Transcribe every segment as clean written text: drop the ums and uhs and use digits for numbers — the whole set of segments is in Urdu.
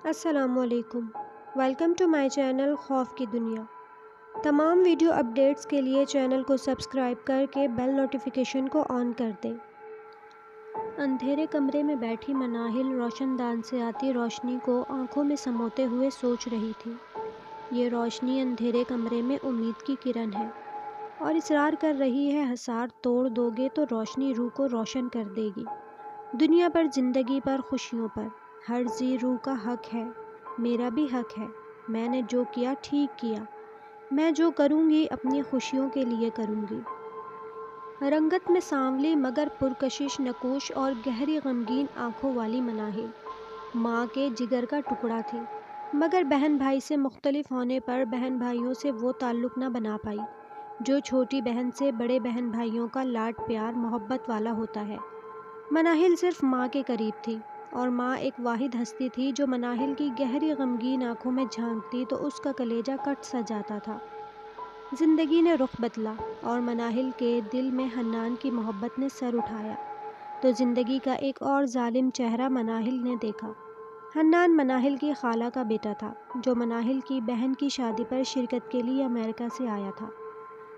السلام علیکم۔ ویلکم ٹو مائی چینل خوف کی دنیا۔ تمام ویڈیو اپڈیٹس کے لیے چینل کو سبسکرائب کر کے بیل نوٹیفیکیشن کو آن کر دیں۔ اندھیرے کمرے میں بیٹھی مناہل روشن دان سے آتی روشنی کو آنکھوں میں سموتے ہوئے سوچ رہی تھی۔ یہ روشنی اندھیرے کمرے میں امید کی کرن ہے اور اصرار کر رہی ہے حصار توڑ دو گے تو روشنی روح کو روشن کر دے گی۔ دنیا پر، زندگی پر، خوشیوں پر ہر ذی روح کا حق ہے، میرا بھی حق ہے۔ میں نے جو کیا ٹھیک کیا، میں جو کروں گی اپنی خوشیوں کے لیے کروں گی۔ رنگت میں سانولی مگر پرکشش نقوش اور گہری غمگین آنکھوں والی مناہل ماں کے جگر کا ٹکڑا تھی، مگر بہن بھائی سے مختلف ہونے پر بہن بھائیوں سے وہ تعلق نہ بنا پائی جو چھوٹی بہن سے بڑے بہن بھائیوں کا لاڈ پیار محبت والا ہوتا ہے۔ مناہل صرف ماں کے قریب تھی، اور ماں ایک واحد ہستی تھی جو مناہل کی گہری غمگین آنکھوں میں جھانکتی تو اس کا کلیجہ کٹ سا جاتا تھا۔ زندگی نے رخ بدلا اور مناہل کے دل میں حنان کی محبت نے سر اٹھایا تو زندگی کا ایک اور ظالم چہرہ مناہل نے دیکھا۔ حنان مناہل کی خالہ کا بیٹا تھا جو مناہل کی بہن کی شادی پر شرکت کے لیے امریکہ سے آیا تھا۔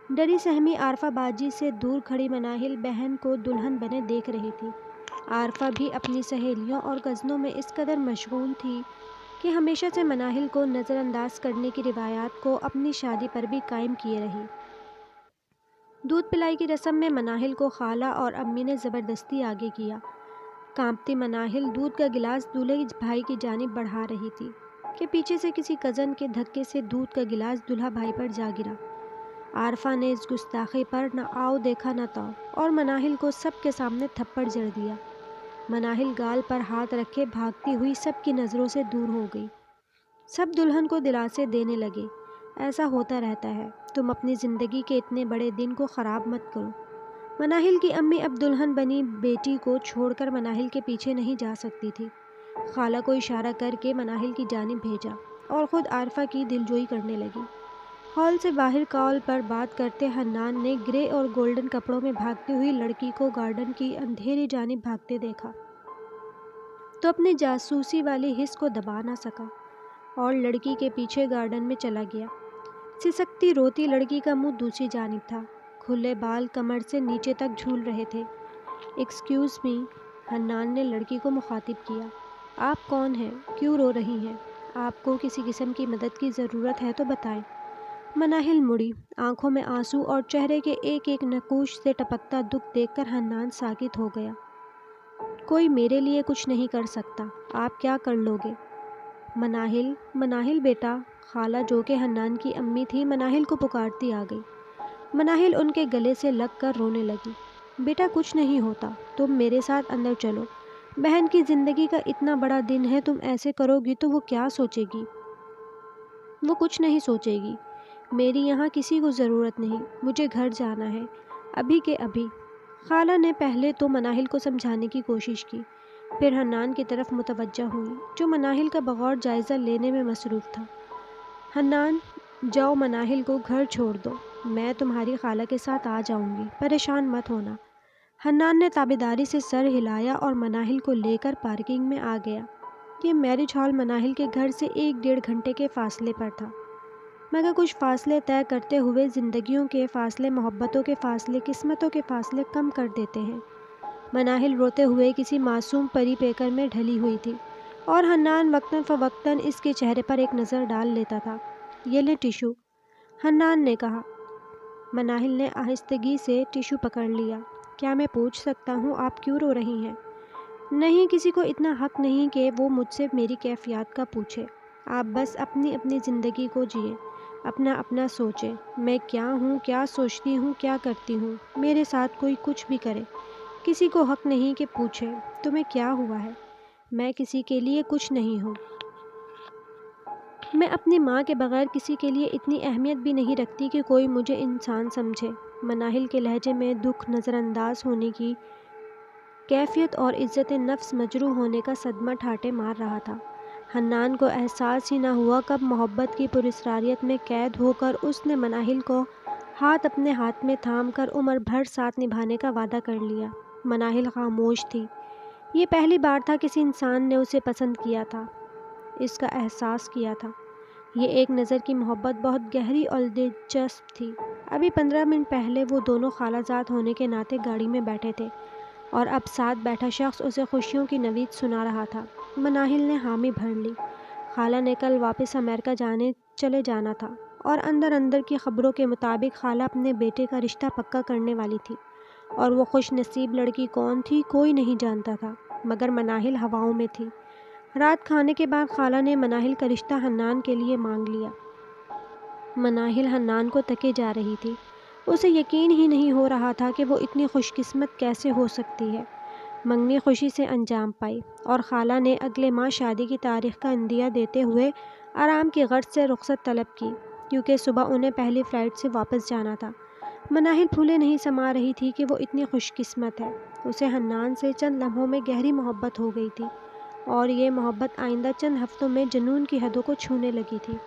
ڈری سہمی عارفہ باجی سے دور کھڑی مناہل بہن کو دلہن بنے دیکھ رہی تھی۔ عارفہ بھی اپنی سہیلیوں اور کزنوں میں اس قدر مشغول تھی کہ ہمیشہ سے مناہل کو نظر انداز کرنے کی روایات کو اپنی شادی پر بھی قائم کیے رہی۔ دودھ پلائی کی رسم میں مناہل کو خالہ اور امی نے زبردستی آگے کیا۔ کانپتی مناہل دودھ کا گلاس دولہے بھائی کی جانب بڑھا رہی تھی کہ پیچھے سے کسی کزن کے دھکے سے دودھ کا گلاس دولہا بھائی پر جا گرا۔ عارفہ نے اس گستاخی پر نہ آؤ دیکھا نہ تاؤ اور مناہل کو سب کے سامنے تھپڑ جڑ دیا۔ مناہل گال پر ہاتھ رکھے بھاگتی ہوئی سب کی نظروں سے دور ہو گئی۔ سب دلہن کو دلاسے دینے لگے، ایسا ہوتا رہتا ہے، تم اپنی زندگی کے اتنے بڑے دن کو خراب مت کرو۔ مناہل کی امی اب دلہن بنی بیٹی کو چھوڑ کر مناہل کے پیچھے نہیں جا سکتی تھی۔ خالہ کو اشارہ کر کے مناہل کی جانب بھیجا اور خود عارفہ کی دلجوئی کرنے لگی۔ ہال سے باہر کال پر بات کرتے حنان نے گرے اور گولڈن کپڑوں میں بھاگتی ہوئی لڑکی کو گارڈن کی اندھیری جانب بھاگتے دیکھا تو اپنے جاسوسی والی حس کو دبا نہ سکا اور لڑکی کے پیچھے گارڈن میں چلا گیا۔ سسکتی روتی لڑکی کا منہ دوسری جانب تھا، کھلے بال کمر سے نیچے تک جھول رہے تھے۔ ایکسکیوز می، حنان نے لڑکی کو مخاطب کیا، آپ کون ہیں؟ کیوں رو رہی ہیں؟ آپ کو کسی قسم کی مدد کی ضرورت ہے تو بتائیں۔ مناہل مڑی، آنکھوں میں آنسو اور چہرے کے ایک ایک نقوش سے ٹپکتا دکھ دیکھ کر حنان ساکت ہو گیا۔ کوئی میرے لیے کچھ نہیں کر سکتا، آپ کیا کر لو گے؟ مناہل بیٹا، خالہ جو کہ حنان کی امی تھی مناہل کو پکارتی آ گئی۔ مناہل ان کے گلے سے لگ کر رونے لگی۔ بیٹا کچھ نہیں ہوتا، تم میرے ساتھ اندر چلو، بہن کی زندگی کا اتنا بڑا دن ہے، تم ایسے کرو گی تو وہ کیا سوچے گی؟ وہ کچھ نہیں سوچے گی، میری یہاں کسی کو ضرورت نہیں، مجھے گھر جانا ہے، ابھی کے ابھی۔ خالہ نے پہلے تو مناہل کو سمجھانے کی کوشش کی، پھر حنان کی طرف متوجہ ہوئی جو مناہل کا بغور جائزہ لینے میں مصروف تھا۔ حنان، جاؤ مناہل کو گھر چھوڑ دو، میں تمہاری خالہ کے ساتھ آ جاؤں گی، پریشان مت ہونا۔ حنان نے تابعداری سے سر ہلایا اور مناہل کو لے کر پارکنگ میں آ گیا۔ یہ میرج ہال مناہل کے گھر سے 1-1.5 گھنٹے کے فاصلے پر تھا، مگر کچھ فاصلے طے کرتے ہوئے زندگیوں کے فاصلے محبتوں کے فاصلے قسمتوں کے فاصلے کم کر دیتے ہیں۔ مناہل روتے ہوئے کسی معصوم پری پیکر میں ڈھلی ہوئی تھی اور حنان وقتاً فوقتاً اس کے چہرے پر ایک نظر ڈال لیتا تھا۔ یہ لیں ٹشو، حنان نے کہا۔ مناہل نے آہستگی سے ٹشو پکڑ لیا۔ کیا میں پوچھ سکتا ہوں آپ کیوں رو رہی ہیں؟ نہیں، کسی کو اتنا حق نہیں کہ وہ مجھ سے میری کیفیات کا پوچھے۔ آپ بس اپنی اپنی زندگی کو جئیں، اپنا اپنا سوچیں، میں کیا ہوں، کیا سوچتی ہوں، کیا کرتی ہوں، میرے ساتھ کوئی کچھ بھی کرے، کسی کو حق نہیں کہ پوچھے تمہیں کیا ہوا ہے۔ میں کسی کے لیے کچھ نہیں ہوں۔ میں اپنی ماں کے بغیر کسی کے لیے اتنی اہمیت بھی نہیں رکھتی کہ کوئی مجھے انسان سمجھے۔ مناہل کے لہجے میں دکھ، نظر انداز ہونے کی کیفیت اور عزت نفس مجروح ہونے کا صدمہ ٹھاٹھے مار رہا تھا۔ حنان کو احساس ہی نہ ہوا کب محبت کی پراسراریت میں قید ہو کر اس نے مناہل کو ہاتھ اپنے ہاتھ میں تھام کر عمر بھر ساتھ نبھانے کا وعدہ کر لیا۔ مناہل خاموش تھی۔ یہ پہلی بار تھا کسی انسان نے اسے پسند کیا تھا۔ اس کا احساس کیا تھا۔ یہ ایک نظر کی محبت بہت گہری اور دلچسپ تھی۔ ابھی 15 منٹ پہلے وہ دونوں خالہ زاد ہونے کے ناطے گاڑی میں بیٹھے تھے اور اب ساتھ بیٹھا شخص اسے خوشیوں کی نوید سنا رہا تھا۔ مناہل نے حامی بھر لی۔ خالہ نے کل واپس امریکہ چلے جانا تھا اور اندر اندر کی خبروں کے مطابق خالہ اپنے بیٹے کا رشتہ پکا کرنے والی تھی، اور وہ خوش نصیب لڑکی کون تھی کوئی نہیں جانتا تھا، مگر مناہل ہواؤں میں تھی۔ رات کھانے کے بعد خالہ نے مناہل کا رشتہ حنان کے لیے مانگ لیا۔ مناہل حنان کو تکے جا رہی تھی۔ اسے یقین ہی نہیں ہو رہا تھا کہ وہ اتنی خوش قسمت کیسے ہو سکتی ہے۔ منگنی خوشی سے انجام پائی اور خالہ نے اگلے ماہ شادی کی تاریخ کا عندیہ دیتے ہوئے آرام کی غرض سے رخصت طلب کی، کیونکہ صبح انہیں پہلی فلائٹ سے واپس جانا تھا۔ مناہل پھولے نہیں سما رہی تھی کہ وہ اتنی خوش قسمت ہے۔ اسے حنان سے چند لمحوں میں گہری محبت ہو گئی تھی، اور یہ محبت آئندہ چند ہفتوں میں جنون کی حدوں کو چھونے لگی تھی۔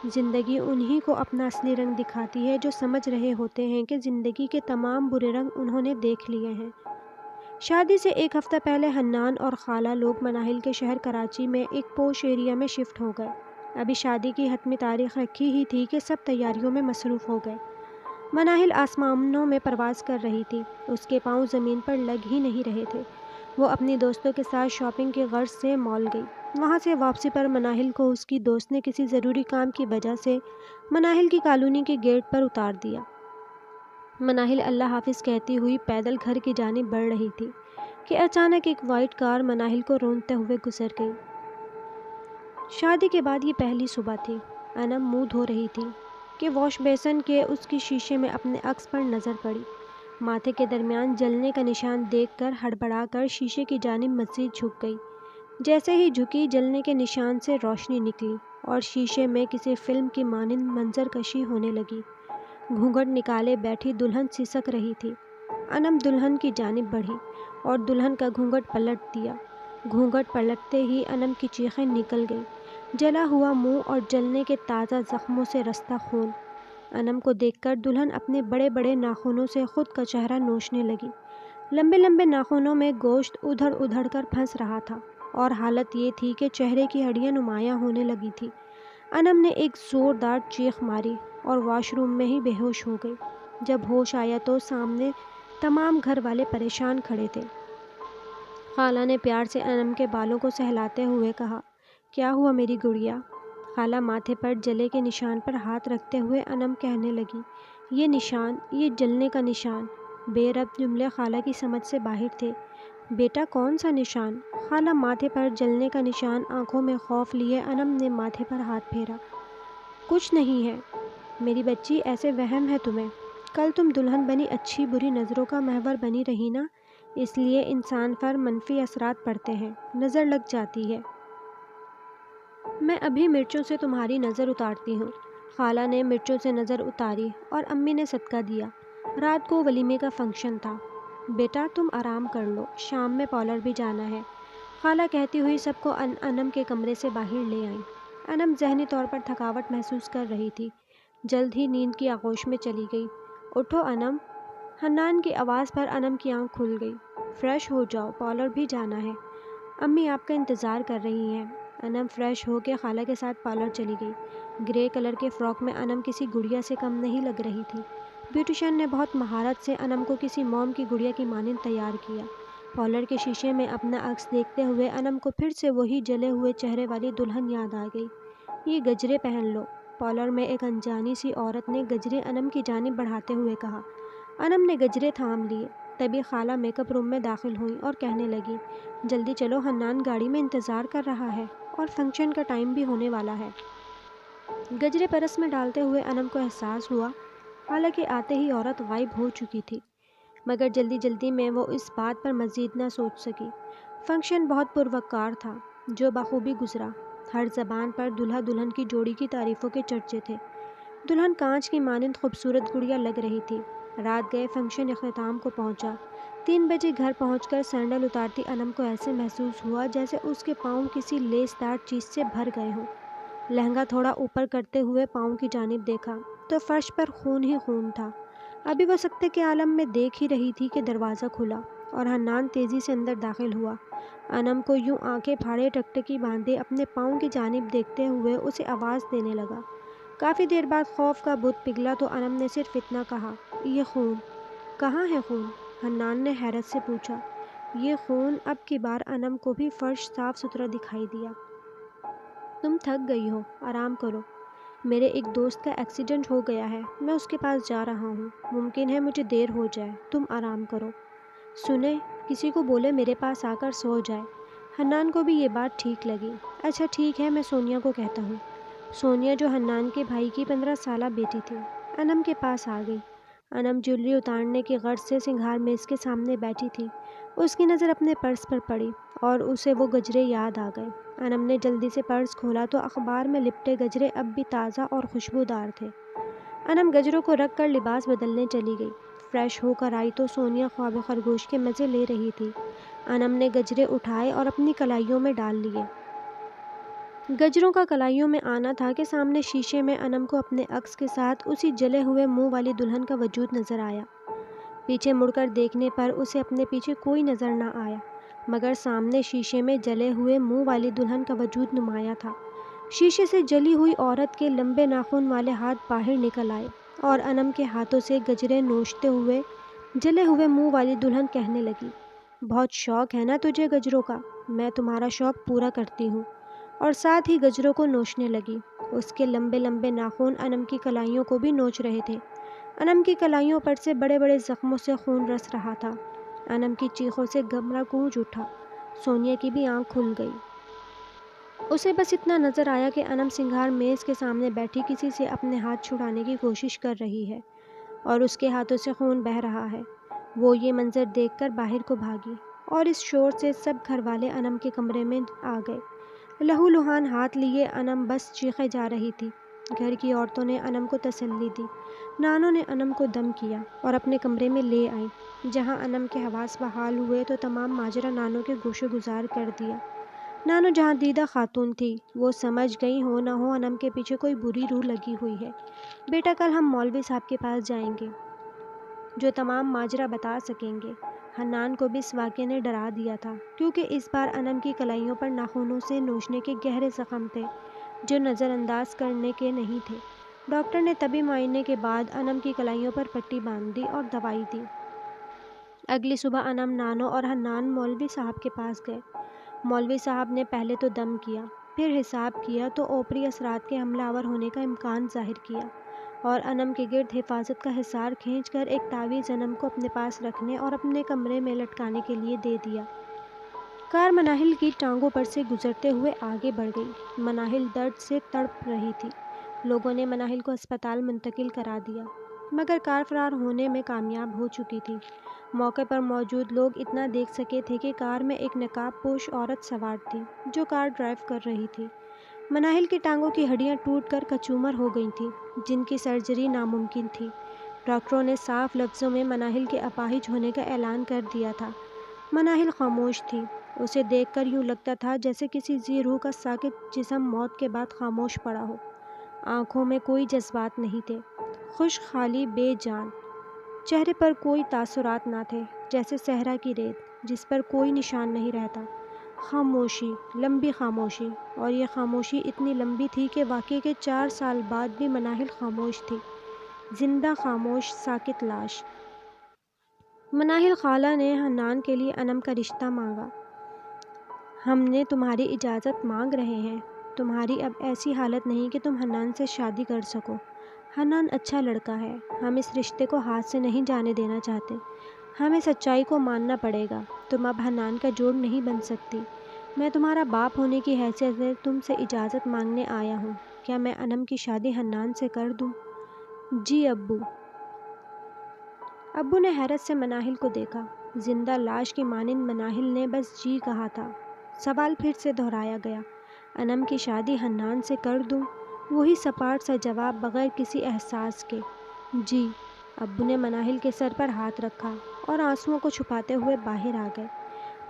زندگی انہی کو اپنا اصلی رنگ دکھاتی ہے جو سمجھ رہے ہوتے ہیں کہ زندگی کے تمام برے رنگ انہوں نے دیکھ لیے ہیں۔ شادی سے ایک ہفتہ پہلے حنان اور خالہ لوگ مناہل کے شہر کراچی میں ایک پوش ایریا میں شفٹ ہو گئے۔ ابھی شادی کی حتمی تاریخ رکھی ہی تھی کہ سب تیاریوں میں مصروف ہو گئے۔ مناہل آسمانوں میں پرواز کر رہی تھی، اس کے پاؤں زمین پر لگ ہی نہیں رہے تھے۔ وہ اپنی دوستوں کے ساتھ شاپنگ کی غرض سے مال گئی۔ وہاں سے واپسی پر مناہل کو اس کی دوست نے کسی ضروری کام کی وجہ سے مناہل کی کالونی کے گیٹ پر اتار دیا۔ مناہل اللہ حافظ کہتی ہوئی پیدل گھر کی جانب بڑھ رہی تھی کہ اچانک ایک وائٹ کار مناہل کو رونتے ہوئے گزر گئی۔ شادی کے بعد یہ پہلی صبح تھی۔ انم منہ دھو رہی تھی کہ واش بیسن کے اس کی شیشے میں اپنے عکس پر نظر پڑی۔ ماتھے کے درمیان جلنے کا نشان دیکھ کر ہڑبڑا کر شیشے کی جانب مزید جھک گئی۔ جیسے ہی جھکی، جلنے کے نشان سے روشنی نکلی اور شیشے میں کسی فلم کی مانند منظر کشی ہونے لگی۔ گھونگھٹ نکالے بیٹھی دلہن سسک رہی تھی۔ انم دلہن کی جانب بڑھی اور دلہن کا گھونگھٹ پلٹ دیا۔ گھونگھٹ پلٹتے ہی انم کی چیخیں نکل گئیں، جلا ہوا منہ اور جلنے کے تازہ زخموں سے رستا خون۔ انم کو دیکھ کر دلہن اپنے بڑے بڑے ناخنوں سے خود کا چہرہ نوچنے لگی۔ لمبے لمبے ناخنوں میں گوشت ادھڑ ادھڑ کر پھنس رہا تھا، اور حالت یہ تھی کہ چہرے کی ہڈیاں نمایاں ہونے لگی تھی۔ انم نے ایک زوردار چیخ ماری اور واش روم میں ہی بے ہوش ہو گئی۔ جب ہوش آیا تو سامنے تمام گھر والے پریشان کھڑے تھے۔ خالہ نے پیار سے انم کے بالوں کو سہلاتے ہوئے کہا، کیا ہوا میری گڑیا؟ خالہ ماتھے پر جلے کے نشان پر ہاتھ رکھتے ہوئے انم کہنے لگی، یہ نشان، یہ جلنے کا نشان۔ بے ربط جملے خالہ کی سمجھ سے باہر تھے۔ بیٹا کون سا نشان؟ خالہ ماتھے پر جلنے کا نشان آنکھوں میں خوف لیے انم نے ماتھے پر ہاتھ پھیرا۔ کچھ نہیں ہے میری بچی، ایسے وہم ہے تمہیں۔ کل تم دلہن بنی اچھی بری نظروں کا محور بنی رہی نا، اس لیے انسان پر منفی اثرات پڑتے ہیں، نظر لگ جاتی ہے۔ میں ابھی مرچوں سے تمہاری نظر اتارتی ہوں۔ خالہ نے مرچوں سے نظر اتاری اور امی نے صدقہ دیا۔ رات کو ولیمے کا فنکشن تھا۔ بیٹا تم آرام کر لو، شام میں پارلر بھی جانا ہے، خالہ کہتی ہوئی سب کو انم کے کمرے سے باہر لے آئیں۔ انم ذہنی طور پر تھکاوٹ محسوس کر رہی تھی، جلد ہی نیند کی آغوش میں چلی گئی۔ اٹھو انم، حنان کی آواز پر انم کی آنکھ کھل گئی۔ فریش ہو جاؤ، پارلر بھی جانا ہے، امی آپ کا انتظار کر رہی ہیں۔ انم فریش ہو کے خالہ کے ساتھ پارلر چلی گئی۔ گرے کلر کے فراک میں انم کسی گڑیا سے کم نہیں لگ رہی تھی۔ بیوٹیشین نے بہت مہارت سے انم کو کسی موم کی گڑیا کی مانند تیار کیا۔ پارلر کے شیشے میں اپنا عکس دیکھتے ہوئے انم کو پھر سے وہی جلے ہوئے چہرے والی دلہن یاد آ گئی۔ یہ گجرے پہن لو، پارلر میں ایک انجانی سی عورت نے گجرے انم کی جانب بڑھاتے ہوئے کہا۔ انم نے گجرے تھام لیے۔ تبھی خالہ میک اپ روم میں داخل ہوئیں اور کہنے لگی، جلدی چلو، حنان گاڑی میں انتظار کر رہا ہے اور فنکشن کا ٹائم بھی ہونے والا ہے۔ گجرے پرس میں ڈالتے ہوئے انم کو احساس ہوا، حالانکہ آتے ہی عورت غائب ہو چکی تھی، مگر جلدی جلدی میں وہ اس بات پر مزید نہ سوچ سکی۔ فنکشن بہت پروقار تھا، جو بخوبی گزرا۔ ہر زبان پر دلہا دلہن کی جوڑی کی تعریفوں کے چرچے تھے۔ دلہن کانچ کی مانند خوبصورت گڑیا لگ رہی تھی۔ رات گئے فنکشن اختتام کو پہنچا۔ 3 بجے گھر پہنچ کر سینڈل اتارتی انم کو ایسے محسوس ہوا جیسے اس کے پاؤں کسی لیس دار چیز سے بھر گئے ہوں۔ لہنگا تھوڑا اوپر کرتے ہوئے پاؤں کی جانب دیکھا تو فرش پر خون ہی خون تھا۔ ابھی وہ سکتے کے عالم میں دیکھ ہی رہی تھی کہ دروازہ کھلا اور حنان تیزی سے اندر داخل ہوا۔ انم کو یوں آنکھیں پھاڑے ٹکٹکی باندھے اپنے پاؤں کی جانب دیکھتے ہوئے اسے آواز دینے لگا۔ کافی دیر بعد خوف کا بت پگھلا تو انم نے صرف اتنا کہا، یہ خون۔ کہاں ہے خون؟ حنان نے حیرت سے پوچھا۔ یہ خون؟ اب کی بار انم کو بھی فرش صاف ستھرا دکھائی دیا۔ تم تھک گئی ہو، آرام کرو۔ میرے ایک دوست کا ایکسیڈنٹ ہو گیا ہے، میں اس کے پاس جا رہا ہوں، ممکن ہے مجھے دیر ہو جائے، تم آرام کرو۔ سنیں، کسی کو بولے میرے پاس آ کر سو جائے۔ حنان کو بھی یہ بات ٹھیک لگی۔ اچھا ٹھیک ہے، میں سونیا کو کہتا ہوں۔ سونیا جو حنان کے بھائی کی 15 سالہ بیٹی تھی، انم کے پاس آ گئی۔ انم جویلری اتارنے کی غرض سے سنگھار میز کے سامنے بیٹھی تھی۔ اس کی نظر اپنے پرس پر پڑی اور اسے وہ گجرے یاد آ گئے۔ انم نے جلدی سے پرس کھولا تو اخبار میں لپٹے گجرے اب بھی تازہ اور خوشبودار تھے۔ انم گجروں کو رکھ کر لباس بدلنے چلی گئی۔ فریش ہو کر آئی تو سونیا خواب خرگوش کے مزے لے رہی تھی۔ انم نے گجرے اٹھائے اور اپنی کلائیوں میں ڈال لیے۔ گجروں کا کلائیوں میں آنا تھا کہ سامنے شیشے میں انم کو اپنے عکس کے ساتھ اسی جلے ہوئے منہ والی دلہن کا وجود نظر آیا۔ پیچھے مڑ کر دیکھنے پر اسے اپنے پیچھے کوئی نظر نہ آیا، مگر سامنے شیشے میں جلے ہوئے منہ والی دلہن کا وجود نمایاں تھا۔ شیشے سے جلی ہوئی عورت کے لمبے ناخن والے ہاتھ باہر نکل آئے اور انم کے ہاتھوں سے گجرے نوچتے ہوئے جلے ہوئے منہ والی دلہن کہنے لگی، بہت شوق ہے نا تجھے گجروں کا؟ میں تمہارا شوق پورا کرتی ہوں۔ اور ساتھ ہی گجروں کو نوچنے لگی۔ اس کے لمبے لمبے ناخن انم کی کلائیوں کو بھی نوچ رہے تھے۔ انم کی کلائیوں پر سے بڑے بڑے زخموں سے خون رس رہا تھا۔ انم کی چیخوں سے کمرہ گونج اٹھا۔ سونیا کی بھی آنکھ کھل گئی۔ اسے بس اتنا نظر آیا کہ انم سنگھار میز کے سامنے بیٹھی کسی سے اپنے ہاتھ چھڑانے کی کوشش کر رہی ہے اور اس کے ہاتھوں سے خون بہہ رہا ہے۔ وہ یہ منظر دیکھ کر باہر کو بھاگی اور اس شور سے سب گھر والے انم کے کمرے میں آ گئے۔ لہو لہان ہاتھ لیے انم بس چیخے جا رہی تھی۔ گھر کی عورتوں نے انم کو تسلی دی۔ نانوں نے انم کو دم کیا اور اپنے کمرے میں لے آئیں۔ جہاں انم کے حواس بحال ہوئے تو تمام ماجرا نانوں کے گوشے گزار کر دیا۔ نانو جہاں دیدہ خاتون تھی، وہ سمجھ گئی ہو نہ ہو انم کے پیچھے کوئی بری روح لگی ہوئی ہے۔ بیٹا کل ہم مولوی صاحب کے پاس جائیں گے جو تمام ماجرا بتا سکیں گے۔ حنان کو بھی اس واقعے نے ڈرا دیا تھا، کیونکہ اس بار انم کی کلائیوں پر ناخنوں سے نوچنے کے گہرے زخم تھے جو نظر انداز کرنے کے نہیں تھے۔ ڈاکٹر نے طبی معائنے کے بعد انم کی کلائیوں پر پٹی باندھ دی اور دوائی دی۔ اگلی صبح انم، نانو اور حنان مولوی صاحب کے پاس گئے۔ مولوی صاحب نے پہلے تو دم کیا، پھر حساب کیا تو اوپری اثرات کے حملہ آور ہونے کا امکان ظاہر کیا اور انم کے گرد حفاظت کا حصار کھینچ کر ایک تعویذ انم کو اپنے پاس رکھنے اور اپنے کمرے میں لٹکانے کے لیے دے دیا۔ کار مناہل کی ٹانگوں پر سے گزرتے ہوئے آگے بڑھ گئی۔ مناہل درد سے تڑپ رہی تھی۔ لوگوں نے مناہل کو اسپتال منتقل کرا دیا، مگر کار فرار ہونے میں کامیاب ہو چکی تھی۔ موقع پر موجود لوگ اتنا دیکھ سکے تھے کہ کار میں ایک نقاب پوش عورت سوار تھی جو کار ڈرائیو کر رہی تھی۔ مناہل کی ٹانگوں کی ہڈیاں ٹوٹ کر کچومر ہو گئی تھیں، جن کی سرجری ناممکن تھی۔ ڈاکٹروں نے صاف لفظوں میں مناہل کے اپاہج ہونے کا اعلان کر دیا تھا۔ مناہل خاموش تھی۔ اسے دیکھ کر یوں لگتا تھا جیسے کسی ذی روح کا ساکت جسم موت کے بعد خاموش پڑا ہو۔ آنکھوں میں کوئی جذبات نہیں تھے، خشک، خالی، بے جان۔ چہرے پر کوئی تاثرات نہ تھے، جیسے صحرا کی ریت جس پر کوئی نشان نہیں رہتا۔ خاموشی، لمبی خاموشی، اور یہ خاموشی اتنی لمبی تھی کہ واقعے کے 4 سال بعد بھی مناہل خاموش تھی، زندہ، خاموش، ساکت لاش۔ مناہل خالہ نے حنان کے لیے انم کا رشتہ مانگا۔ ہم نے تمہاری اجازت مانگ رہے ہیں۔ تمہاری اب ایسی حالت نہیں کہ تم حنان سے شادی کر سکو۔ حنان اچھا لڑکا ہے، ہم اس رشتے کو ہاتھ سے نہیں جانے دینا چاہتے۔ ہمیں سچائی کو ماننا پڑے گا، تم اب حنان کا جوڑ نہیں بن سکتی۔ میں تمہارا باپ ہونے کی حیثیت سے تم سے اجازت مانگنے آیا ہوں۔ کیا میں انم کی شادی حنان سے کر دوں؟ جی ابو۔ ابو نے حیرت سے مناہل کو دیکھا۔ زندہ لاش کی مانند مناہل نے بس جی کہا تھا۔ سوال پھر سے دہرایا گیا، انم کی شادی حنان سے کر دوں؟ وہی سپاٹ سا جواب بغیر کسی احساس کے، جی۔ ابو نے مناہل کے سر پر ہاتھ رکھا اور آنسوؤں کو چھپاتے ہوئے باہر آ گئے۔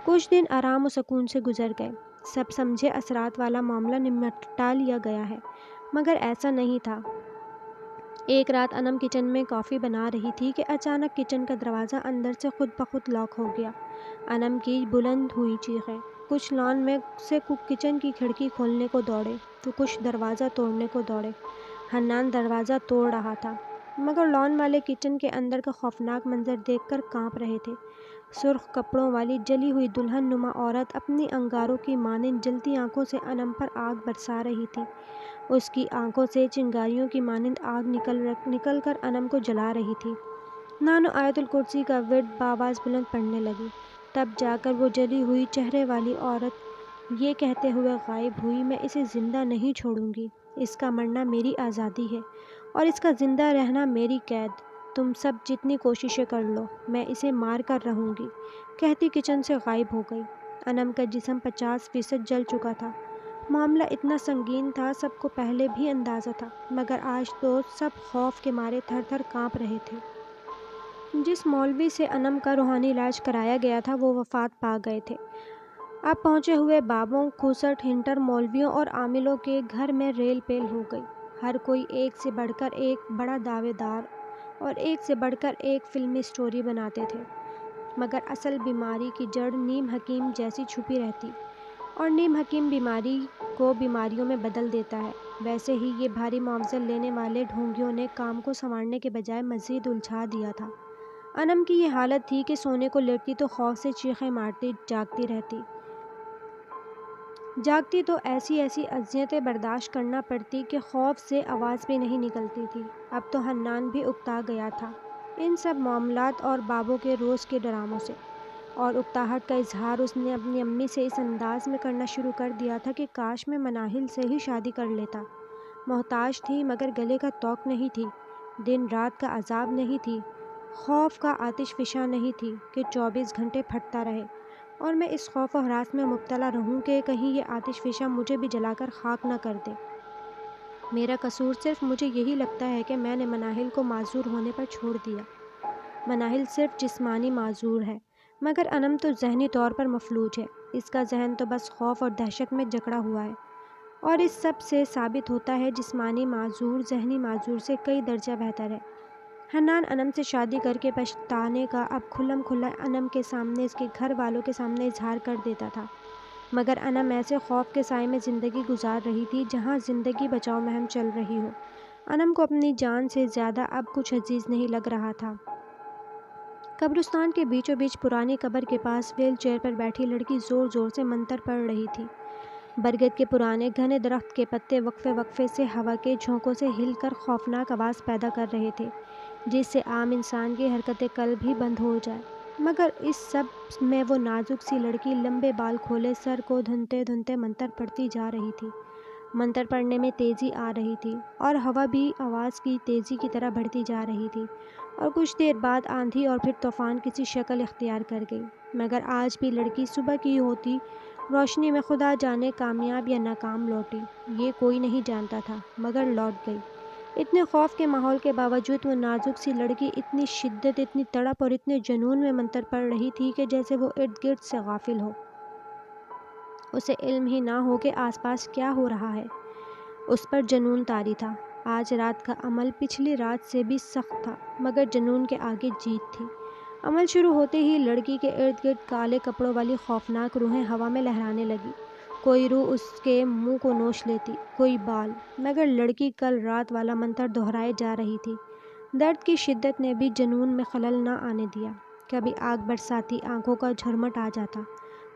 کچھ دن آرام و سکون سے گزر گئے۔ سب سمجھے اثرات والا معاملہ نمٹا لیا گیا ہے، مگر ایسا نہیں تھا۔ ایک رات انم کچن میں کافی بنا رہی تھی کہ اچانک کچن کا دروازہ اندر سے خود بخود لاک ہو گیا۔ انم کی بلند ہوئی چیخیں کچھ لان میں سے کچن کی کھڑکی کھولنے کو دوڑے تو کچھ دروازہ توڑنے کو دوڑے۔ حنان دروازہ توڑ رہا تھا مگر لان والے کچن کے اندر کا خوفناک منظر دیکھ کر کانپ رہے تھے۔ سرخ کپڑوں والی جلی ہوئی دلہن نما عورت اپنی انگاروں کی مانند جلتی آنکھوں سے انم پر آگ برسا رہی تھی۔ اس کی آنکھوں سے چنگاریوں کی مانند آگ نکل کر انم کو جلا رہی تھی۔ نانو آیت الکرسی کا ورد بآواز بلند پڑھنے لگی۔ تب جا کر وہ جلی ہوئی چہرے والی عورت یہ کہتے ہوئے غائب ہوئی، میں اسے زندہ نہیں چھوڑوں گی۔ اس کا مرنا میری آزادی ہے اور اس کا زندہ رہنا میری قید۔ تم سب جتنی کوششیں کر لو، میں اسے مار کر رہوں گی، کہتی کچن سے غائب ہو گئی۔ انم کا جسم 50% جل چکا تھا۔ معاملہ اتنا سنگین تھا، سب کو پہلے بھی اندازہ تھا، مگر آج تو سب خوف کے مارے تھر تھر کانپ رہے تھے۔ جس مولوی سے انم کا روحانی علاج کرایا گیا تھا وہ وفات پا گئے تھے۔ اب پہنچے ہوئے بابوں، کھوسٹ ہنٹر مولویوں اور عاملوں کے گھر میں ریل پیل ہو گئی۔ ہر کوئی ایک سے بڑھ کر ایک بڑا دعوے دار اور ایک سے بڑھ کر ایک فلمی سٹوری بناتے تھے، مگر اصل بیماری کی جڑ نیم حکیم جیسی چھپی رہتی، اور نیم حکیم بیماری کو بیماریوں میں بدل دیتا ہے۔ ویسے ہی یہ بھاری معاوضہ لینے والے ڈھونگیوں نے کام کو سنوارنے کے بجائے مزید الجھا دیا تھا۔ انم کی یہ حالت تھی کہ سونے کو لیٹتی تو خوف سے چیخیں مارتی جاگتی تو ایسی اذیتیں برداشت کرنا پڑتی کہ خوف سے آواز بھی نہیں نکلتی تھی۔ اب تو حنان بھی اکتا گیا تھا ان سب معاملات اور بابوں کے روز کے ڈراموں سے، اور اکتاہٹ کا اظہار اس نے اپنی امی سے اس انداز میں کرنا شروع کر دیا تھا کہ کاش میں مناہل سے ہی شادی کر لیتا۔ محتاج تھی مگر گلے کا طوق نہیں تھی، دن رات کا عذاب نہیں تھی، خوف کا آتش فشاں نہیں تھی کہ 24 گھنٹے پھٹتا رہے، اور میں اس خوف و ہراس میں مبتلا رہوں کہ کہیں یہ آتش فشاں مجھے بھی جلا کر خاک نہ کر دے۔ میرا قصور صرف مجھے یہی لگتا ہے کہ میں نے مناہل کو معذور ہونے پر چھوڑ دیا۔ مناہل صرف جسمانی معذور ہے، مگر انم تو ذہنی طور پر مفلوج ہے۔ اس کا ذہن تو بس خوف اور دہشت میں جکڑا ہوا ہے، اور اس سب سے ثابت ہوتا ہے جسمانی معذور ذہنی معذور سے کئی درجہ بہتر ہے۔ حنان انم سے شادی کر کے پچھتانے کا اب کھلم کھلا انم کے سامنے، اس کے گھر والوں کے سامنے اظہار کر دیتا تھا، مگر انم ایسے خوف کے سائے میں زندگی گزار رہی تھی جہاں زندگی بچاؤ مہم چل رہی ہو۔ انم کو اپنی جان سے زیادہ اب کچھ عزیز نہیں لگ رہا تھا۔ قبرستان کے بیچوں بیچ پرانی قبر کے پاس ویل چیئر پر بیٹھی لڑکی زور زور سے منتر پڑھ رہی تھی۔ برگد کے پرانے گھنے درخت کے پتے وقفے وقفے سے ہوا کے جھونکوں سے ہل کر خوفناک آواز پیدا کر رہے تھے، جس سے عام انسان کی حرکت قلب ہی بند ہو جائے، مگر اس سب میں وہ نازک سی لڑکی لمبے بال کھولے سر کو دھنتے دھنتے منتر پڑھتی جا رہی تھی۔ منتر پڑھنے میں تیزی آ رہی تھی اور ہوا بھی آواز کی تیزی کی طرح بڑھتی جا رہی تھی، اور کچھ دیر بعد آندھی اور پھر طوفان کسی شکل اختیار کر گئی، مگر آج بھی لڑکی صبح کی ہوتی روشنی میں خدا جانے کامیاب یا ناکام لوٹی، یہ کوئی نہیں جانتا تھا، مگر لوٹ گئی۔ اتنے خوف کے ماحول کے باوجود وہ نازک سی لڑکی اتنی شدت، اتنی تڑپ اور اتنے جنون میں منتر پڑھ رہی تھی کہ جیسے وہ ارد گرد سے غافل ہو، اسے علم ہی نہ ہو کہ آس پاس کیا ہو رہا ہے۔ اس پر جنون طاری تھا۔ آج رات کا عمل پچھلی رات سے بھی سخت تھا، مگر جنون کے آگے جیت تھی۔ عمل شروع ہوتے ہی لڑکی کے ارد گرد کالے کپڑوں والی خوفناک روحیں ہوا میں لہرانے لگی۔ کوئی روح اس کے منہ کو نوچ لیتی، کوئی بال، مگر لڑکی کل رات والا منتر دہرائے جا رہی تھی۔ درد کی شدت نے بھی جنون میں خلل نہ آنے دیا۔ کبھی آگ برساتی آنکھوں کا جھرمٹ آ جاتا،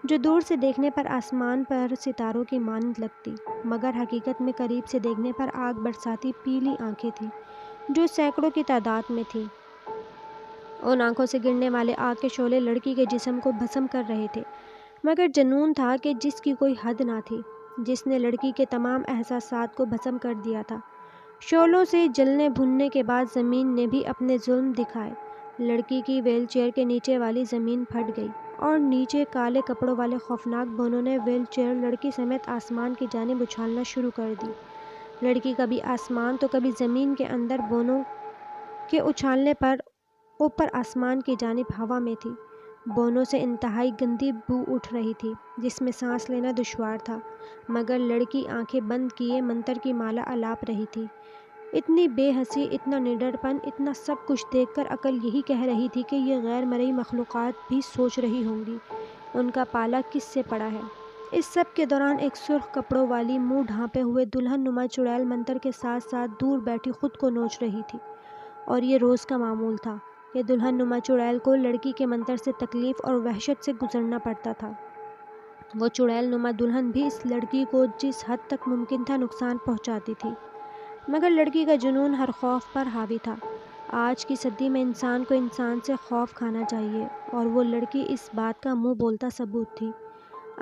جو دور سے دیکھنے پر آسمان پر ستاروں کی مانند لگتی، مگر حقیقت میں قریب سے دیکھنے پر آگ برساتی پیلی آنکھیں تھیں جو سینکڑوں کی تعداد میں تھیں۔ ان آنکھوں سے گرنے والے آگ کے شعلے لڑکی کے جسم کو بھسم کر رہے تھے، مگر جنون تھا کہ جس کی کوئی حد نہ تھی، جس نے لڑکی کے تمام احساسات کو بھسم کر دیا تھا۔ شعلوں سے جلنے بھننے کے بعد زمین نے بھی اپنے ظلم دکھائے۔ لڑکی کی ویل چیئر کے نیچے والی زمین پھٹ گئی، اور نیچے کالے کپڑوں والے خوفناک بونوں نے ویل چیئر لڑکی سمیت آسمان کی جانب اچھالنا شروع کر دی۔ لڑکی کبھی آسمان تو کبھی زمین کے اندر بونوں کے اچھالنے پر اوپر آسمان کی جانب ہوا میں تھی۔ بونوں سے انتہائی گندی بو اٹھ رہی تھی جس میں سانس لینا دشوار تھا، مگر لڑکی آنکھیں بند کیے منتر کی مالا الاپ رہی تھی۔ اتنی بے حسی، اتنا نڈر پن، اتنا سب کچھ دیکھ کر عقل یہی کہہ رہی تھی کہ یہ غیر مرئی مخلوقات بھی سوچ رہی ہوں گی، ان کا پالا کس سے پڑا ہے۔ اس سب کے دوران ایک سرخ کپڑوں والی منہ ڈھانپے ہوئے دلہن نما چڑیل منتر کے ساتھ ساتھ دور بیٹھی خود کو نوچ رہی تھی، اور یہ روز کا معمول تھا کہ دلہن نما چڑیل کو لڑکی کے منتر سے تکلیف اور وحشت سے گزرنا پڑتا تھا۔ وہ چڑیل نما دلہن بھی اس لڑکی کو جس حد تک ممکن تھا نقصان پہنچاتی تھی، مگر لڑکی کا جنون ہر خوف پر حاوی تھا۔ آج کی صدی میں انسان کو انسان سے خوف کھانا چاہیے، اور وہ لڑکی اس بات کا منہ بولتا ثبوت تھی۔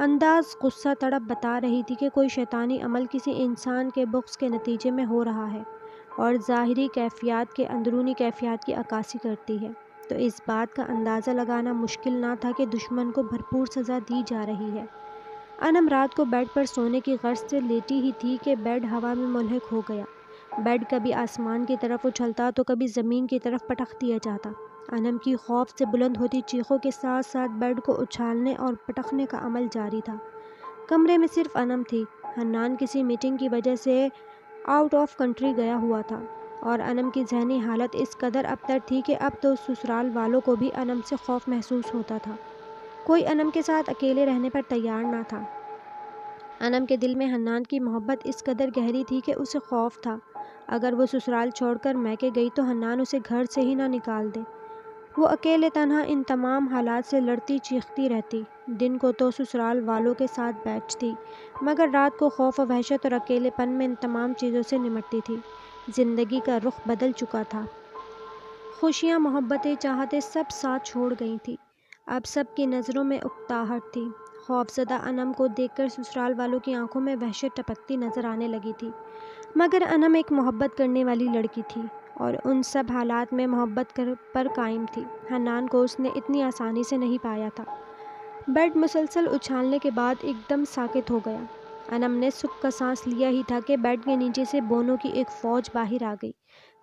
انداز غصہ تڑپ بتا رہی تھی کہ کوئی شیطانی عمل کسی انسان کے بغض کے نتیجے میں ہو رہا ہے، اور ظاہری کیفیات کے اندرونی کیفیات کی عکاسی کرتی ہے، تو اس بات کا اندازہ لگانا مشکل نہ تھا کہ دشمن کو بھرپور سزا دی جا رہی ہے۔ انم رات کو بیڈ پر سونے کی غرض سے لیٹی ہی تھی کہ بیڈ ہوا میں ملحق ہو گیا۔ بیڈ کبھی آسمان کی طرف اچھلتا تو کبھی زمین کی طرف پٹخ دیا جاتا۔ انم کی خوف سے بلند ہوتی چیخوں کے ساتھ ساتھ بیڈ کو اچھالنے اور پٹخنے کا عمل جاری تھا۔ کمرے میں صرف انم تھی۔ حنان کسی میٹنگ کی وجہ سے آؤٹ آف کنٹری گیا ہوا تھا، اور انم کی ذہنی حالت اس قدر ابتر تھی کہ اب تو سسرال والوں کو بھی انم سے خوف محسوس ہوتا تھا۔ کوئی انم کے ساتھ اکیلے رہنے پر تیار نہ تھا۔ انم کے دل میں حنان کی محبت اس قدر گہری تھی کہ اسے خوف تھا اگر وہ سسرال چھوڑ کر میکے گئی تو حنان اسے گھر سے ہی نہ نکال دے۔ وہ اکیلے تنہا ان تمام حالات سے لڑتی چیختی رہتی، دن کو تو سسرال والوں کے ساتھ بیٹھتی، مگر رات کو خوف و وحشت اور اکیلے پن میں ان تمام چیزوں سے نمٹتی تھی۔ زندگی کا رخ بدل چکا تھا۔ خوشیاں، محبتیں، چاہتیں سب ساتھ چھوڑ گئی تھیں۔ اب سب کی نظروں میں اکتاہٹ تھی۔ خوفزدہ انم کو دیکھ کر سسرال والوں کی آنکھوں میں وحشت ٹپکتی نظر آنے لگی تھی، مگر انم ایک محبت کرنے والی لڑکی تھی، اور ان سب حالات میں محبت پر قائم تھی۔ حنان کو اس نے اتنی آسانی سے نہیں پایا تھا۔ بیڈ مسلسل اچھالنے کے بعد ایک دم ساکت ہو گیا۔ انم نے سکھ کا سانس لیا ہی تھا کہ بیڈ کے نیچے سے بونوں کی ایک فوج باہر آ گئی۔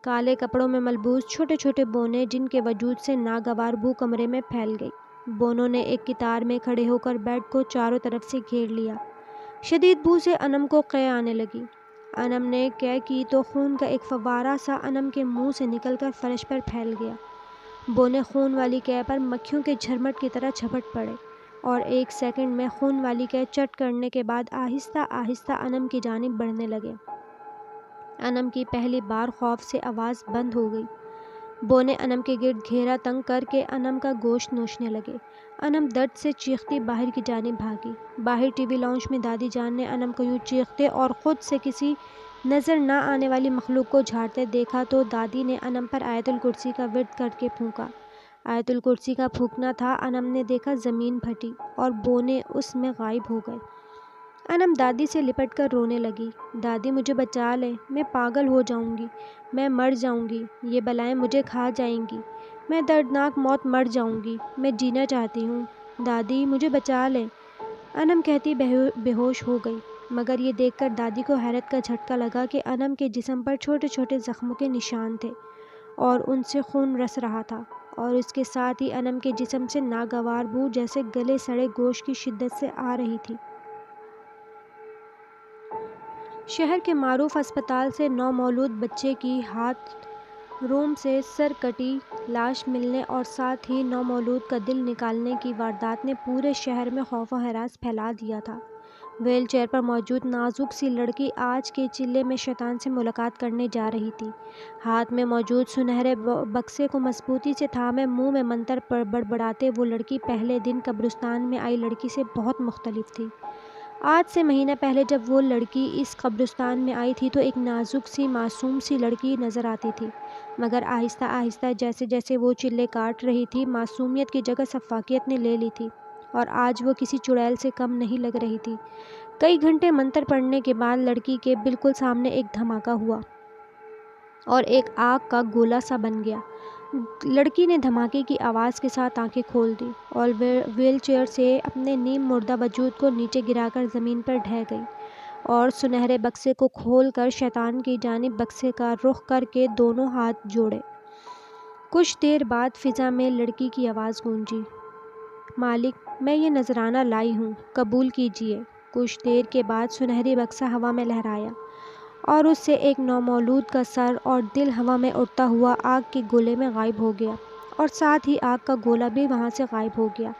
کالے کپڑوں میں ملبوس چھوٹے چھوٹے بونے جن کے وجود سے ناگوار بو کمرے میں پھیل گئی۔ بونوں نے ایک قطار میں کھڑے ہو کر بیڈ کو چاروں طرف سے گھیر لیا۔ شدید بو سے انم کو قے آنے لگی۔ انم نے قے کی تو خون کا ایک فوارہ سا انم کے منہ سے نکل کر فرش پر پھیل گیا۔ بونے خون والی قے پر مکھیوں کے جھرمٹ کی طرح جھپٹ پڑے، اور ایک سیکنڈ میں خون والی قے چٹ کرنے کے بعد آہستہ آہستہ انم کی جانب بڑھنے لگے۔ انم کی پہلی بار خوف سے آواز بند ہو گئی۔ بونے انم کے گرد گھیرا تنگ کر کے انم کا گوشت نوچنے لگے۔ انم درد سے چیختی باہر کی جانب بھاگی۔ باہر ٹی وی لاؤنج میں دادی جان نے انم کو یوں چیختے اور خود سے کسی نظر نہ آنے والی مخلوق کو جھاڑتے دیکھا تو دادی نے انم پر آیت الکرسی کا ورد کر کے پھونکا۔ آیت الکرسی کا پھونکنا تھا، انم نے دیکھا زمین پھٹی اور بونے اس میں غائب ہو گئے۔ انم دادی سے لپٹ کر رونے لگی۔ دادی مجھے بچا لیں، میں پاگل ہو جاؤں گی، میں مر جاؤں گی، یہ بلائیں مجھے کھا جائیں گی، میں دردناک موت مر جاؤں گی، میں جینا چاہتی ہوں، دادی مجھے بچا لیں۔ انم کہتی بے ہوش ہو گئی، مگر یہ دیکھ کر دادی کو حیرت کا جھٹکا لگا کہ انم کے جسم پر چھوٹے چھوٹے زخموں کے نشان تھے، اور ان سے خون رس رہا تھا، اور اس کے ساتھ ہی انم کے جسم سے ناگوار بو جیسے گلے سڑے گوشت کی شدت سے آ رہی تھی۔ شہر کے معروف ہسپتال سے نومولود بچے کی ہاتھ روم سے سر کٹی لاش ملنے اور ساتھ ہی نومولود کا دل نکالنے کی واردات نے پورے شہر میں خوف و ہراس پھیلا دیا تھا۔ ویل چیئر پر موجود نازک سی لڑکی آج کے چلے میں شیطان سے ملاقات کرنے جا رہی تھی۔ ہاتھ میں موجود سنہرے بکسے کو مضبوطی سے تھامے منہ میں منتر بڑبڑاتے وہ لڑکی پہلے دن قبرستان میں آئی لڑکی سے بہت مختلف تھی۔ آج سے مہینہ پہلے جب وہ لڑکی اس قبرستان میں آئی تھی تو ایک نازک سی معصوم سی لڑکی نظر آتی تھی، مگر آہستہ آہستہ جیسے جیسے وہ چلے کاٹ رہی تھی معصومیت کی جگہ سفاکیت نے لے لی تھی، اور آج وہ کسی چڑیل سے کم نہیں لگ رہی تھی۔ کئی گھنٹے منتر پڑھنے کے بعد لڑکی کے بالکل سامنے ایک دھماکہ ہوا اور ایک آگ کا گولا سا بن گیا۔ لڑکی نے دھماکے کی آواز کے ساتھ آنکھیں کھول دی اور ویل چیئر سے اپنے نیم مردہ وجود کو نیچے گرا کر زمین پر ڈھہ گئی، اور سنہرے بکسے کو کھول کر شیطان کی جانب بکسے کا رخ کر کے دونوں ہاتھ جوڑے۔ کچھ دیر بعد فضا میں لڑکی کی آواز گونجی، مالک میں یہ نذرانہ لائی ہوں، قبول کیجیے۔ کچھ دیر کے بعد سنہری بکسا ہوا میں لہرایا، اور اس سے ایک نومولود کا سر اور دل ہوا میں اڑتا ہوا آگ کے گولے میں غائب ہو گیا، اور ساتھ ہی آگ کا گولا بھی وہاں سے غائب ہو گیا۔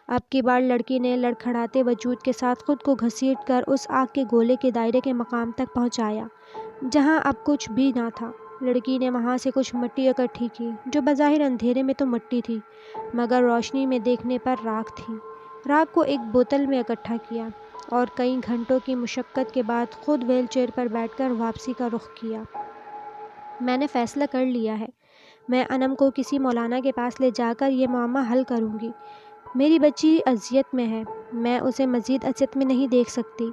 اب کی بار لڑکی نے لڑکھڑاتے وجود کے ساتھ خود کو گھسیٹ کر اس آگ کے گولے کے دائرے کے مقام تک پہنچایا جہاں اب کچھ بھی نہ تھا۔ لڑکی نے وہاں سے کچھ مٹی اکٹھی کی جو بظاہر اندھیرے میں تو مٹی تھی مگر روشنی میں دیکھنے پر راکھ تھی۔ راکھ کو ایک بوتل میں اکٹھا کیا اور کئی گھنٹوں کی مشقت کے بعد خود ویل چیئر پر بیٹھ کر واپسی کا رخ کیا۔ میں نے فیصلہ کر لیا ہے، میں انم کو کسی مولانا کے پاس لے جا کر یہ معمہ حل کروں گی۔ میری بچی اذیت میں ہے، میں اسے مزید اذیت میں نہیں دیکھ سکتی۔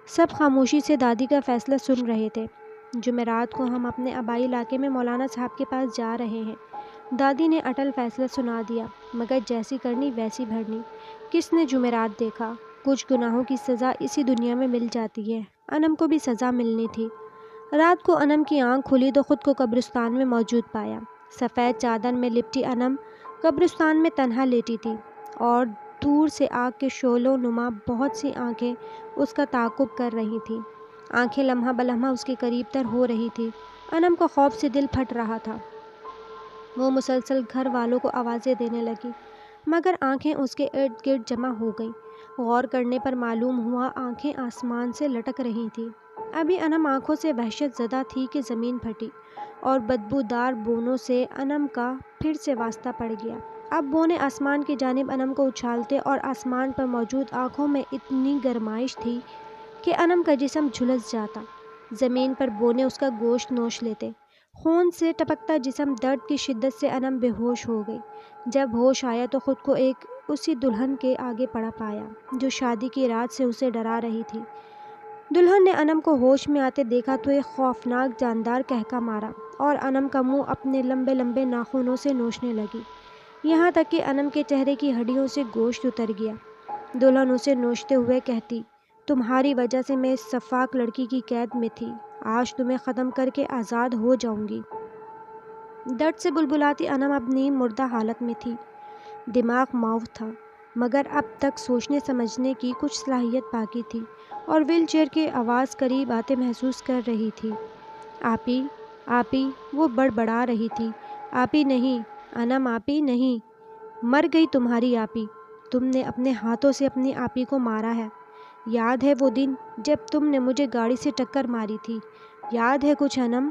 سب خاموشی سے دادی کا فیصلہ سن رہے تھے۔ جمعرات کو ہم اپنے آبائی علاقے میں مولانا صاحب کے پاس جا رہے ہیں۔ دادی نے اٹل فیصلہ سنا دیا، مگر جیسی کرنی ویسی بھرنی۔ کس نے جمعرات دیکھا؟ کچھ گناہوں کی سزا اسی دنیا میں مل جاتی ہے، انم کو بھی سزا ملنی تھی۔ رات کو انم کی آنکھ کھلی تو خود کو قبرستان میں موجود پایا۔ سفید چادر میں لپٹی انم قبرستان میں تنہا لیٹی تھی اور دور سے آگ کے شعلوں نما بہت سی آنکھیں اس کا تعاقب کر رہی تھیں۔ آنکھیں لمحہ بلمحہ اس کے قریب تر ہو رہی تھی۔ انم کو خوف سے دل پھٹ رہا تھا۔ وہ مسلسل گھر والوں کو آوازیں دینے لگی مگر آنکھیں اس کے ارد گرد جمع ہو گئیں۔ غور کرنے پر معلوم ہوا آنکھیں آسمان سے لٹک رہی تھیں۔ ابھی انم آنکھوں سے وحشت زدہ تھی کہ زمین پھٹی اور بدبودار بونوں سے انم کا پھر سے واسطہ پڑ گیا۔ اب بونے آسمان کی جانب انم کو اچھالتے اور آسمان پر موجود آنکھوں میں اتنی گرمائش تھی کہ انم کا جسم جھلس جاتا۔ زمین پر بونے اس کا گوشت نوچ لیتے۔ خون سے ٹپکتا جسم درد کی شدت سے انم بے ہوش ہو گئی۔ جب ہوش آیا تو خود کو ایک اسی دلہن کے آگے پڑا پایا جو شادی کی رات سے اسے ڈرا رہی تھی۔ دلہن نے انم کو ہوش میں آتے دیکھا تو ایک خوفناک جاندار قہقہ مارا اور انم کا منہ اپنے لمبے لمبے ناخنوں سے نوچنے لگی، یہاں تک کہ انم کے چہرے کی ہڈیوں سے گوشت اتر گیا۔ دلہن اسے نوچتے ہوئے کہتی، تمہاری وجہ سے میں اس سفاک لڑکی کی قید میں تھی، آج تمہیں ختم کر کے آزاد ہو جاؤں گی۔ درد سے بلبلاتی انم اب نیم مردہ حالت میں تھی۔ دماغ معاف تھا مگر اب تک سوچنے سمجھنے کی کچھ صلاحیت باقی تھی اور ویل چیئر کی آواز قریب آتے محسوس کر رہی تھی۔ آپی، آپی، وہ بڑبڑا رہی تھی۔ آپی نہیں، انم آپی نہیں، مر گئی تمہاری آپی، تم نے اپنے ہاتھوں سے اپنی آپی کو مارا ہے۔ یاد ہے وہ دن جب تم نے مجھے گاڑی سے ٹکر ماری تھی؟ یاد ہے کچھ انم؟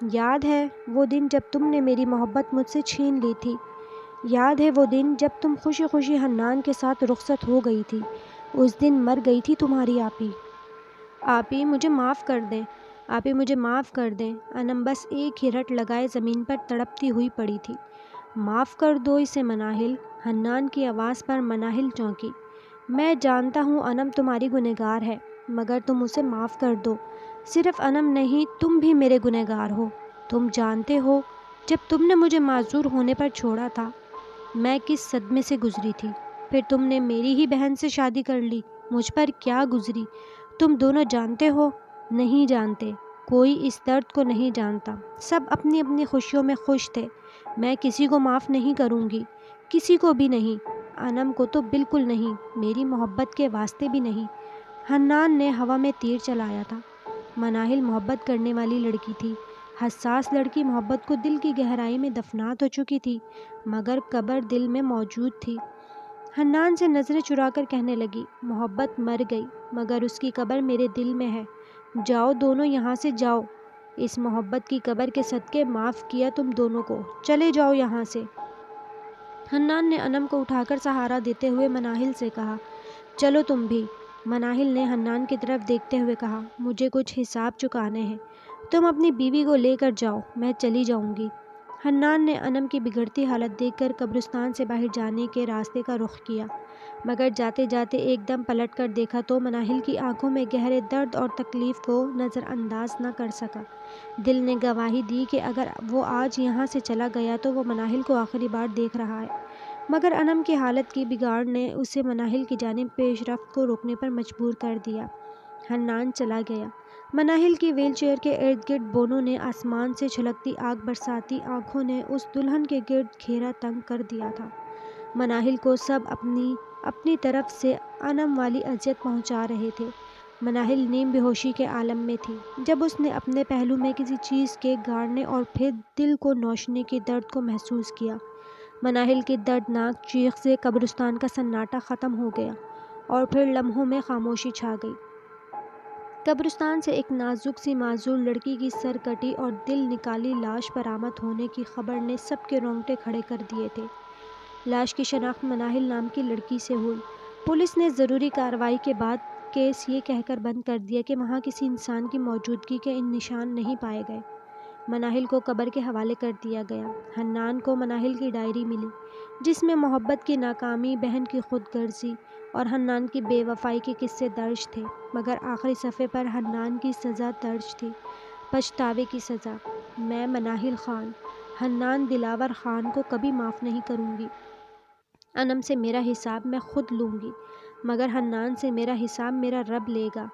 یاد ہے وہ دن جب تم نے میری محبت مجھ سے چھین لی تھی؟ یاد ہے وہ دن جب تم خوشی خوشی حنان کے ساتھ رخصت ہو گئی تھی؟ اس دن مر گئی تھی تمہاری آپی۔ آپی مجھے معاف کر دیں، آپی مجھے معاف کر دیں۔ انم بس ایک ہی رٹ لگائے زمین پر تڑپتی ہوئی پڑی تھی۔ معاف کر دو اسے مناہل، حنان کی آواز پر مناہل چونکی۔ میں جانتا ہوں انم تمہاری گنہگار ہے مگر تم اسے معاف کر دو۔ صرف انم نہیں، تم بھی میرے گنہگار ہو۔ تم جانتے ہو جب تم نے مجھے معذور ہونے پر چھوڑا تھا میں کس صدمے سے گزری تھی، پھر تم نے میری ہی بہن سے شادی کر لی، مجھ پر کیا گزری تم دونوں جانتے ہو؟ نہیں جانتے، کوئی اس درد کو نہیں جانتا، سب اپنی اپنی خوشیوں میں خوش تھے۔ میں کسی کو معاف نہیں کروں گی، کسی کو بھی نہیں، انم کو تو بالکل نہیں، میری محبت کے واسطے بھی نہیں۔ حنان نے ہوا میں تیر چلایا تھا۔ مناہل محبت کرنے والی لڑکی تھی، حساس لڑکی، محبت کو دل کی گہرائی میں دفنا تو چکی تھی مگر قبر دل میں موجود تھی۔ حنان سے نظریں چرا کر کہنے لگی، محبت مر گئی مگر اس کی قبر میرے دل میں ہے، جاؤ دونوں یہاں سے جاؤ، اس محبت کی قبر کے صدقے معاف کیا تم دونوں کو، چلے جاؤ یہاں سے۔ حنان نے انم کو اٹھا کر سہارا دیتے ہوئے مناہل سے کہا، چلو تم بھی۔ مناہل نے حنان کی طرف دیکھتے ہوئے کہا، مجھے کچھ حساب چکانے ہیں، تم اپنی بیوی کو لے کر جاؤ، میں چلی جاؤں گی۔ حنان نے انم کی بگڑتی حالت دیکھ کر قبرستان سے باہر جانے کے راستے کا رخ کیا مگر جاتے جاتے ایک دم پلٹ کر دیکھا تو مناہل کی آنکھوں میں گہرے درد اور تکلیف کو نظر انداز نہ کر سکا۔ دل نے گواہی دی کہ اگر وہ آج یہاں سے چلا گیا تو وہ مناہل کو آخری بار دیکھ رہا ہے مگر انم کی حالت کی بگاڑ نے اسے مناہل کی جانب پیش رفت کو روکنے پر مجبور کر دیا۔ حنان چلا گیا۔ مناہل کی ویل چیئر کے ارد گرد بونوں نے آسمان سے چھلکتی آگ برساتی آنکھوں نے اس دلہن کے گرد گھیرا تنگ کر دیا تھا۔ مناہل کو سب اپنی طرف سے انم والی اذیت پہنچا رہے تھے۔ مناہل نیم بے ہوشی کے عالم میں تھی جب اس نے اپنے پہلو میں کسی چیز کے گاڑنے اور پھر دل کو نوچنے کے درد کو محسوس کیا۔ مناہل کی دردناک چیخ سے قبرستان کا سناٹا ختم ہو گیا اور پھر لمحوں میں خاموشی چھا گئی۔ قبرستان سے ایک نازک سی معذور لڑکی کی سر کٹی اور دل نکالی لاش برآمد ہونے کی خبر نے سب کے رونگٹے کھڑے کر دیے تھے۔ لاش کی شناخت مناہل نام کی لڑکی سے ہوئی۔ پولیس نے ضروری کارروائی کے بعد کیس یہ کہہ کر بند کر دیا کہ وہاں کسی انسان کی موجودگی کے نشان نہیں پائے گئے۔ مناہل کو قبر کے حوالے کر دیا گیا۔ حنان کو مناہل کی ڈائری ملی جس میں محبت کی ناکامی، بہن کی خود غرضی اور حنان کی بے وفائی کے قصے درج تھے، مگر آخری صفحے پر حنان کی سزا درج تھی، پچھتاوے کی سزا۔ میں مناہل خان، حنان دلاور خان کو کبھی معاف نہیں کروں گی۔ انم سے میرا حساب میں خود لوں گی، مگر حنان سے میرا حساب میرا رب لے گا،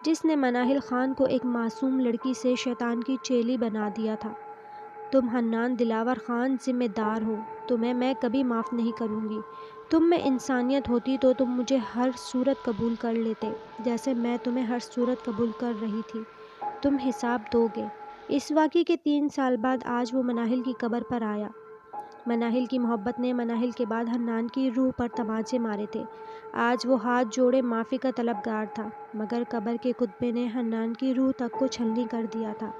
جس نے مناہل خان کو ایک معصوم لڑکی سے شیطان کی چیلی بنا دیا تھا۔ تم حنان دلاور خان ذمہ دار ہو، تمہیں میں کبھی معاف نہیں کروں گی۔ تم میں انسانیت ہوتی تو تم مجھے ہر صورت قبول کر لیتے، جیسے میں تمہیں ہر صورت قبول کر رہی تھی۔ تم حساب دو گے۔ اس واقعے کے 3 سال بعد آج وہ مناہل کی قبر پر آیا۔ مناہل کی محبت نے مناہل کے بعد حنان کی روح پر تماچے مارے تھے۔ آج وہ ہاتھ جوڑے معافی کا طلبگار تھا، مگر قبر کے کتبے نے حنان کی روح تک کو چھلنی کر دیا تھا۔